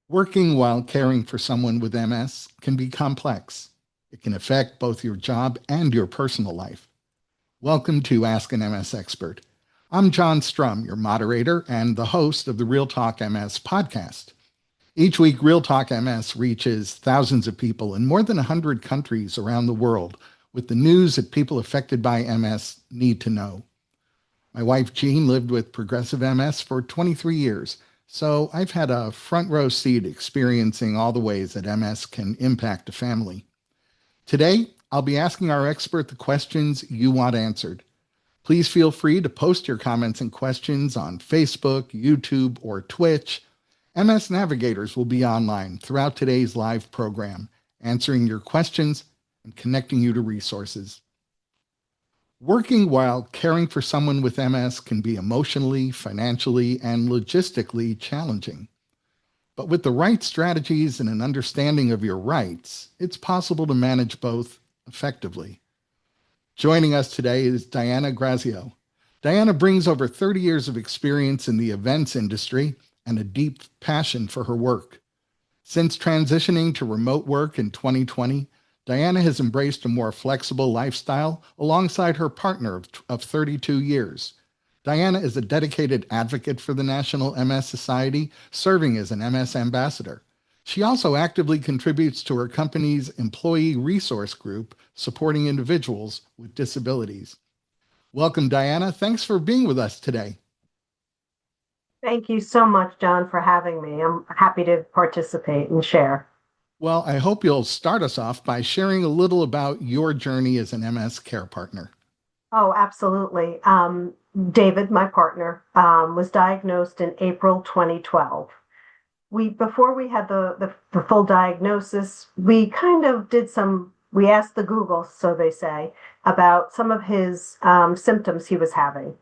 Working while caring for someone with MS can be complex. It can affect both your job and your personal life. Welcome to Ask an MS Expert. I'm John Strum, your moderator and the host of the Real Talk MS podcast. Each week, Real Talk MS reaches thousands of people in more than 100 countries around the world with the news that people affected by MS need to know. My wife, Jean, lived with progressive MS for 23 years, so I've had a front row seat experiencing all the ways that MS can impact a family. Today, I'll be asking our expert the questions you want answered. Please feel free to post your comments and questions on Facebook, YouTube, or Twitch. MS Navigators will be online throughout today's live program, answering your questions and connecting you to resources. Working while caring for someone with MS can be emotionally, financially, and logistically challenging. But with the right strategies and an understanding of your rights, it's possible to manage both effectively. Joining us today is Diana Grazio. Diana brings over 30 years of experience in the events industry and a deep passion for her work. Since transitioning to remote work in 2020, Diana has embraced a more flexible lifestyle alongside her partner of 32 years. Diana is a dedicated advocate for the National MS Society, serving as an MS ambassador. She also actively contributes to her company's employee resource group, supporting individuals with disabilities. Welcome, Diana. Thanks for being with us today. Thank you so much, John, for having me. I'm happy to participate and share. Well, I hope you'll start us off by sharing a little about your journey as an MS care partner. Oh, absolutely. David, my partner, was diagnosed in April 2012. Before we had the full diagnosis, we kind of we asked the Google, so they say, about some of his symptoms he was having.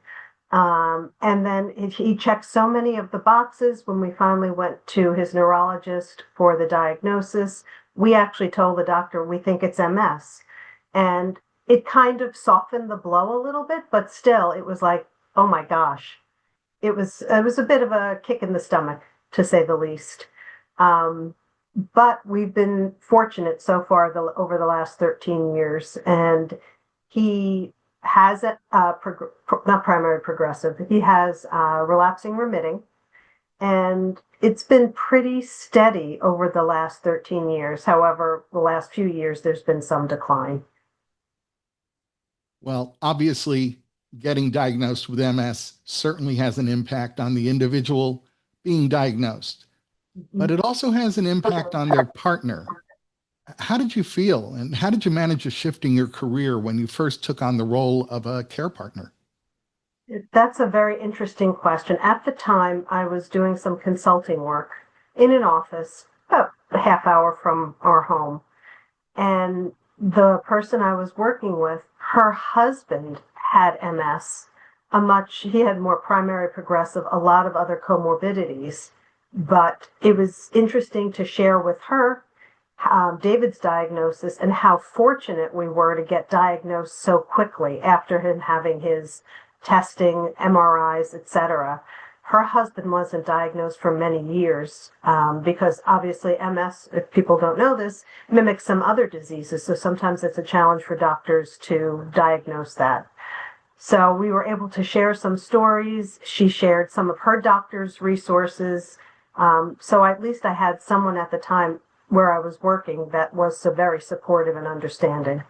And then he checked so many of the boxes. When we finally went to his neurologist for the diagnosis, we actually told the doctor we think it's MS. And it kind of softened the blow a little bit, but still it was like, oh my gosh. It was a bit of a kick in the stomach, to say the least. But we've been fortunate so far over the last 13 years, and he has not primary progressive. He has relapsing remitting, and it's been pretty steady over the last 13 years. However, the last few years, there's been some decline. Well, obviously, getting diagnosed with MS certainly has an impact on the individual being diagnosed, but it also has an impact on their partner. How did you feel and how did you manage a shift in your career when you first took on the role of a care partner? That's a very interesting question. At the time, I was doing some consulting work in an office about a half hour from our home. And the person I was working with, her husband had MS, he had more primary progressive, a lot of other comorbidities. But it was interesting to share with her David's diagnosis and how fortunate we were to get diagnosed so quickly after him having his testing, MRIs, etc. Her husband wasn't diagnosed for many years because obviously MS, if people don't know this, mimics some other diseases. So sometimes it's a challenge for doctors to diagnose that. So we were able to share some stories. She shared some of her doctor's resources. So at least I had someone at the time where I was working that was so very supportive and understanding.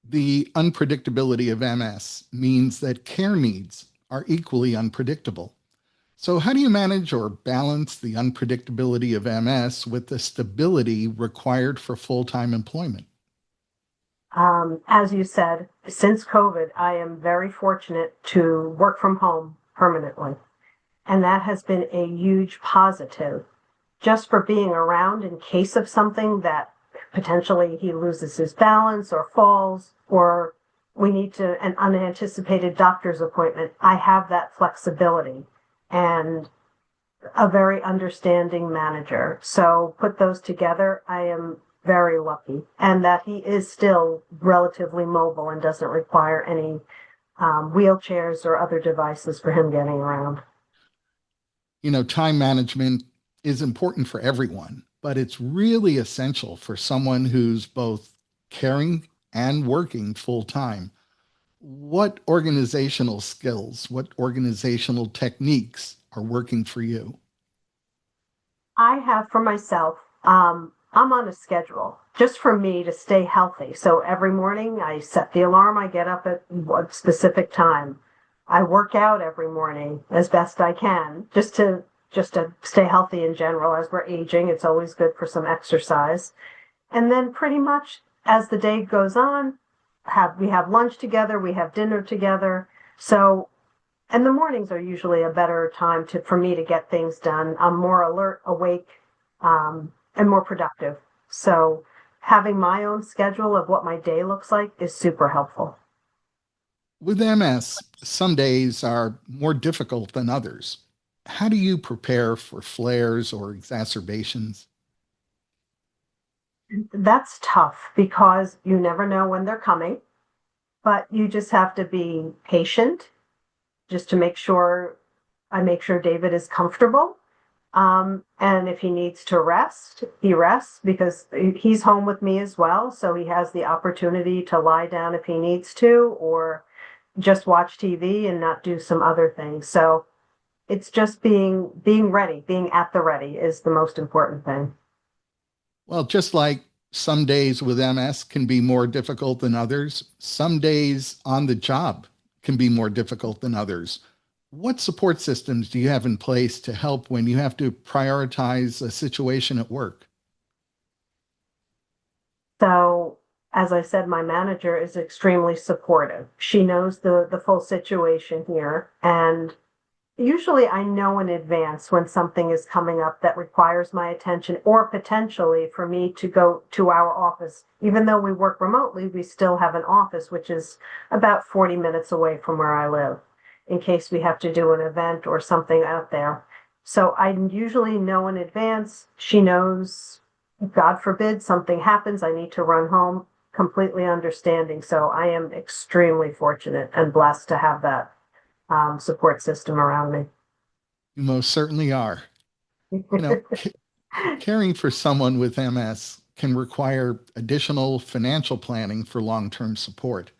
The unpredictability of MS means that care needs are equally unpredictable. So, how do you manage or balance the unpredictability of MS with the stability required for full time employment? As you said, since COVID, I am very fortunate to work from home permanently. And that has been a huge positive just for being around in case of something that potentially he loses his balance or falls, or we need an unanticipated doctor's appointment. I have that flexibility and a very understanding manager. So put those together, I am very lucky, and that he is still relatively mobile and doesn't require any wheelchairs or other devices for him getting around. Time management is important for everyone, but it's really essential for someone who's both caring and working full time. What organizational skills, what organizational techniques are working for you? I have for myself, I'm on a schedule just for me to stay healthy. So every morning I set the alarm, I get up at one specific time. I work out every morning as best I can just to stay healthy in general. As we're aging, it's always good for some exercise. And then pretty much as the day goes on, we have lunch together, we have dinner together. So and the mornings are usually a better time to for me to get things done. I'm more alert, awake, and more productive. So having my own schedule of what my day looks like is super helpful. With MS, some days are more difficult than others. How do you prepare for flares or exacerbations? That's tough because you never know when they're coming, but you just have to be patient just to make sure I make sure David is comfortable. And if he needs to rest, he rests because he's home with me as well. So he has the opportunity to lie down if he needs to, or just watch TV and not do some other things. So it's just being ready, being at the ready is the most important thing. Well, just like some days with MS can be more difficult than others, some days on the job can be more difficult than others. What support systems do you have in place to help when you have to prioritize a situation at work? So as I said, my manager is extremely supportive. She knows the full situation here, and usually I know in advance when something is coming up that requires my attention or potentially for me to go to our office. Even though we work remotely, we still have an office, which is about 40 minutes away from where I live, in case we have to do an event or something out there. So I usually know in advance. She knows, God forbid, something happens, I need to run home, completely understanding. So I am extremely fortunate and blessed to have that support system around You most certainly are. me. You know, caring for someone with MS can require additional financial planning for long term support.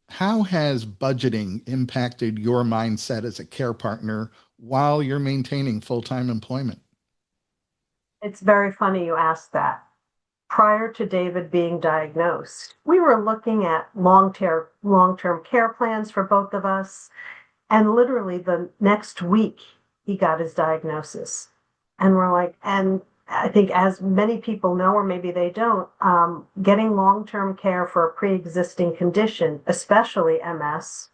How has budgeting impacted your mindset as a care partner while you're maintaining full time employment? It's very funny you asked that. Prior to David being diagnosed, we were looking at long-term care plans for both of us. And literally the next week, he got his diagnosis. And we're like, and I think as many people know, or maybe they don't, getting long-term care for a pre-existing condition, especially MS,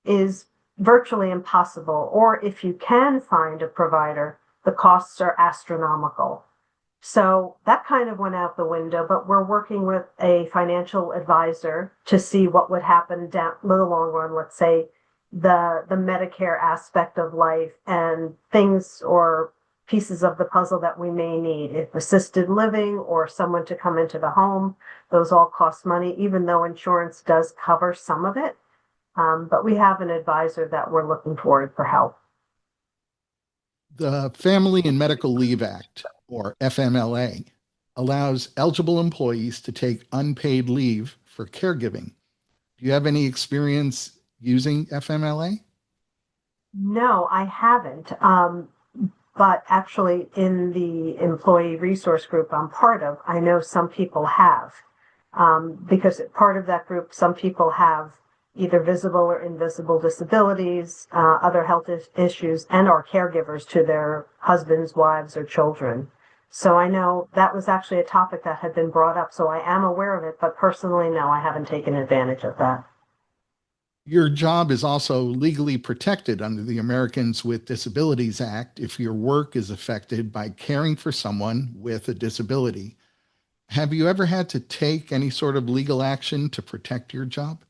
is virtually impossible. Or if you can find a provider, the costs are astronomical. So that kind of went out the window, but we're working with a financial advisor to see what would happen down the long run, let's say the Medicare aspect of life and things or pieces of the puzzle that we may need. If assisted living or someone to come into the home, those all cost money, even though insurance does cover some of it. But we have an advisor that we're looking forward for help. The Family and Medical Leave Act, or FMLA, allows eligible employees to take unpaid leave for caregiving. Do you have any experience using FMLA? No, I haven't. But actually, in the employee resource group I'm part of, I know some people have. Because part of that group, some people have either visible or invisible disabilities, other health issues, and are caregivers to their husbands, wives, or children. So I know that was actually a topic that had been brought up. So I am aware of it, but personally, no, I haven't taken advantage of that. Your job is also legally protected under the Americans with Disabilities Act if your work is affected by caring for someone with a disability. Have you ever had to take any sort of legal action to protect your job?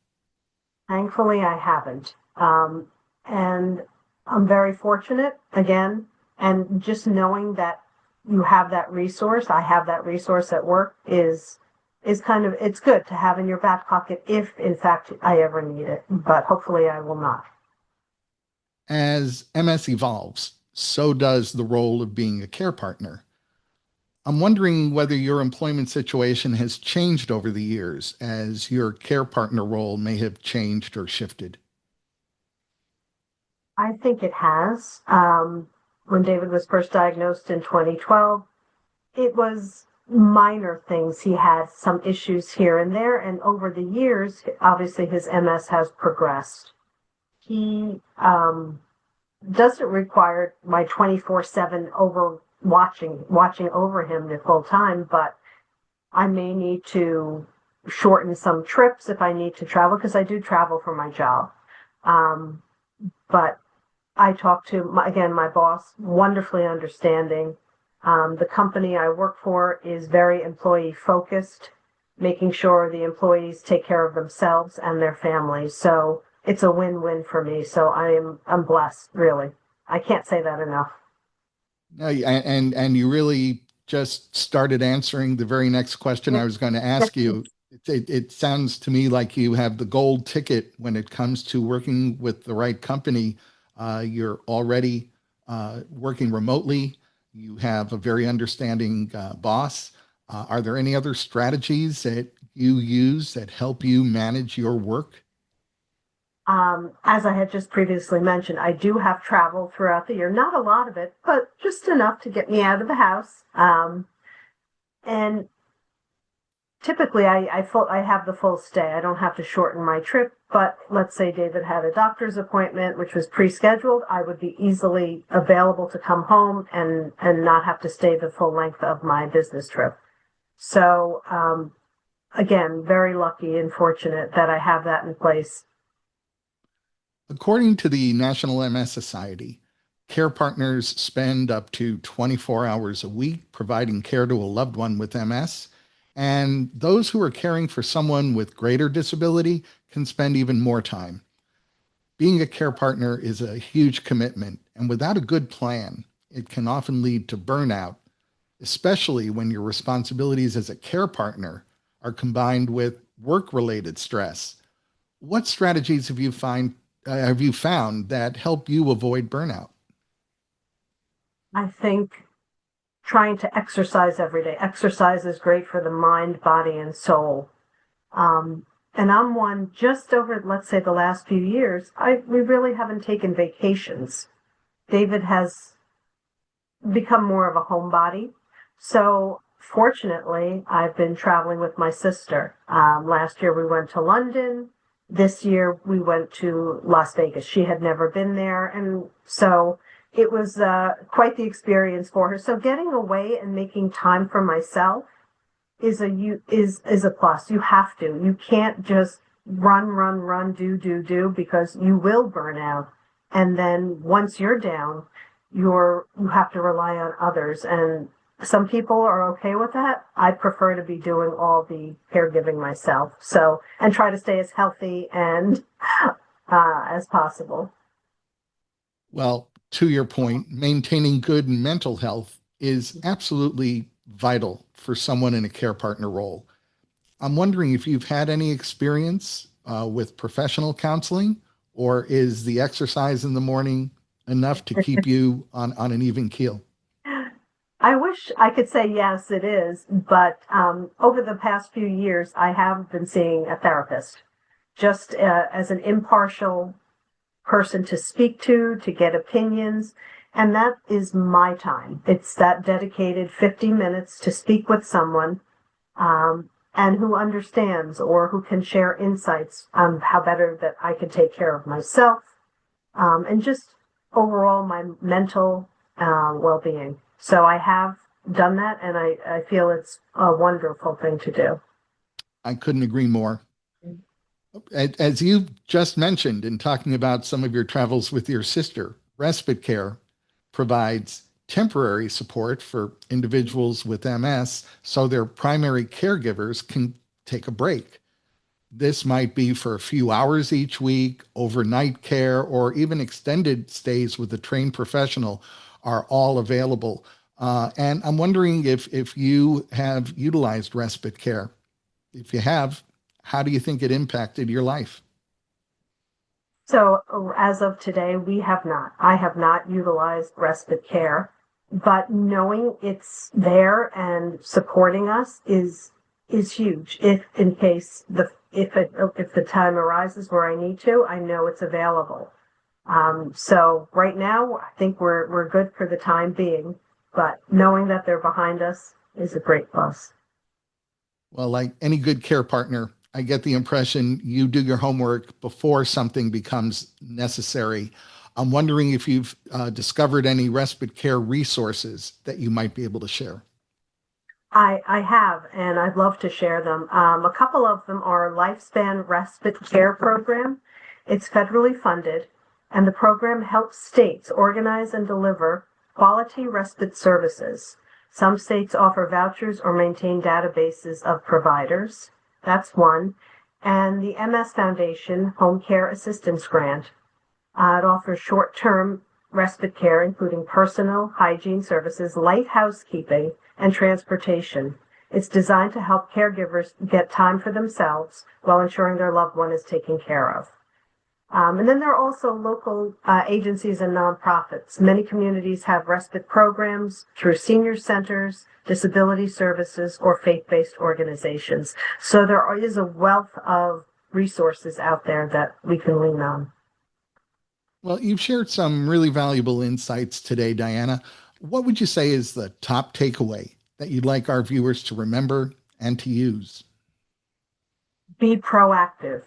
Thankfully, I haven't. And I'm very fortunate again. And just knowing that you have that resource, I have that resource at work is kind of it's good to have in your back pocket if in fact I ever need it. But hopefully I will not. As MS evolves, so does the role of being a care partner. I'm wondering whether your employment situation has changed over the years as your care partner role may have changed or shifted. I think it has. When David was first diagnosed in 2012, it was minor things. He had some issues here and there, and over the years, obviously his MS has progressed. He doesn't require my 24/7 over watching over him the full time, but I may need to shorten some trips if I need to travel because I do travel for my job. Um, but I talk to again my boss, wonderfully understanding. The company I work for is very employee focused, making sure the employees take care of themselves and their families. So it's a win-win for me. So I'm blessed, really. I can't say that enough. No, and you really just started answering the very next question I was going to ask you. It sounds to me like you have the gold ticket when it comes to working with the right company. You're already working remotely. You have a very understanding boss. Are there any other strategies that you use that help you manage your work? As I had just previously mentioned, I do have travel throughout the year. Not a lot of it, but just enough to get me out of the house. And typically, I have the full stay. I don't have to shorten my trip. But let's say David had a doctor's appointment, which was pre-scheduled. I would be easily available to come home and not have to stay the full length of my business trip. So again, very lucky and fortunate that I have that in place. According to the National MS Society, care partners spend up to 24 hours a week providing care to a loved one with MS. And those who are caring for someone with greater disability can spend even more time. Being a care partner is a huge commitment, and without a good plan, it can often lead to burnout, especially when your responsibilities as a care partner are combined with work related stress. What strategies have you found that help you avoid burnout? I think trying to exercise every day. Exercise is great for the mind, body, and soul. Um, and I'm one just over, let's say, the last few years. We really haven't taken vacations. David has become more of a homebody. So fortunately, I've been traveling with my sister. Last year we went to London. This year we went to Las Vegas. She had never been there, and so it was quite the experience for her. So getting away and making time for myself is a plus. You have to. You can't just run, do because you will burn out. And then once you're down, you have to rely on others. And some people are okay with that. I prefer to be doing all the caregiving myself. So and try to stay as healthy and as possible. Well, to your point, maintaining good mental health is absolutely vital for someone in a care partner role. I'm wondering if you've had any experience with professional counseling, or is the exercise in the morning enough to keep you on an even keel? I wish I could say yes, it is, but over the past few years, I have been seeing a therapist just as an impartial person to speak to get opinions. And that is my time. It's that dedicated 50 minutes to speak with someone and who understands or who can share insights on how better that I can take care of myself and just overall my mental well-being. So I have done that, and I feel it's a wonderful thing to do. I couldn't agree more. As you just mentioned in talking about some of your travels with your sister, respite care provides temporary support for individuals with MS so their primary caregivers can take a break. This might be for a few hours each week, overnight care, or even extended stays with a trained professional are all available. And I'm wondering if you have utilized respite care. If you have, how do you think it impacted your life? So as of today, we have not. I have not utilized respite care, but knowing it's there and supporting us is huge. If in case if the time arises where I need to, I know it's available. So right now, I think we're good for the time being, but knowing that they're behind us is a great plus. Well, like any good care partner, I get the impression you do your homework before something becomes necessary. I'm wondering if you've discovered any respite care resources that you might be able to share. I have, and I'd love to share them. A couple of them are Lifespan Respite Care Program. It's federally funded, and the program helps states organize and deliver quality respite services. Some states offer vouchers or maintain databases of providers. That's one. And the MS Foundation Home Care Assistance Grant. It offers short-term respite care, including personal hygiene services, light housekeeping, and transportation. It's designed to help caregivers get time for themselves while ensuring their loved one is taken care of. And then there are also local agencies and nonprofits. Many communities have respite programs through senior centers, disability services, or faith-based organizations. So there is a wealth of resources out there that we can lean on. Well, you've shared some really valuable insights today, Diana. What would you say is the top takeaway that you'd like our viewers to remember and to use? Be proactive.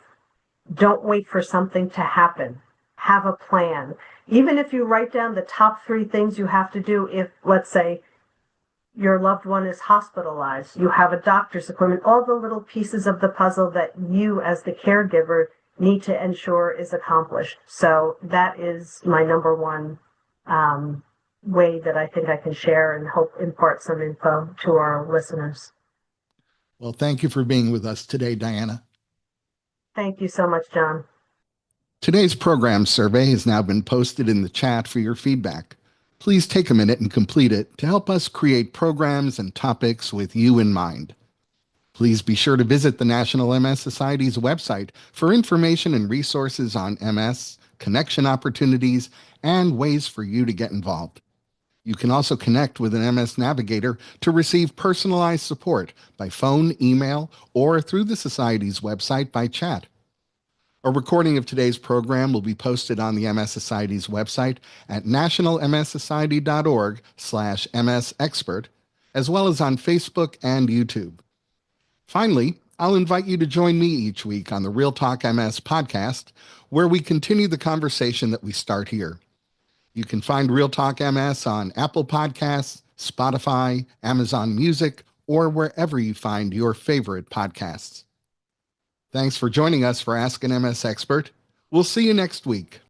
Don't wait for something to happen. Have a plan. Even if you write down the top three things you have to do if, let's say, your loved one is hospitalized, you have a doctor's appointment, all the little pieces of the puzzle that you as the caregiver need to ensure is accomplished. So that is my number one way that I think I can share and hope impart some info to our listeners. Well, thank you for being with us today, Diana. Thank you so much, John. Today's program survey has now been posted in the chat for your feedback. Please take a minute and complete it to help us create programs and topics with you in mind. Please be sure to visit the National MS Society's website for information and resources on MS, connection opportunities, and ways for you to get involved. You can also connect with an MS navigator to receive personalized support by phone, email, or through the Society's website by chat. A recording of today's program will be posted on the MS Society's website at nationalmssociety.org/msexpert, as well as on Facebook and YouTube. Finally, I'll invite you to join me each week on the Real Talk MS podcast, where we continue the conversation that we start here. You can find Real Talk MS on Apple Podcasts, Spotify, Amazon Music, or wherever you find your favorite podcasts. Thanks for joining us for Ask an MS Expert. We'll see you next week.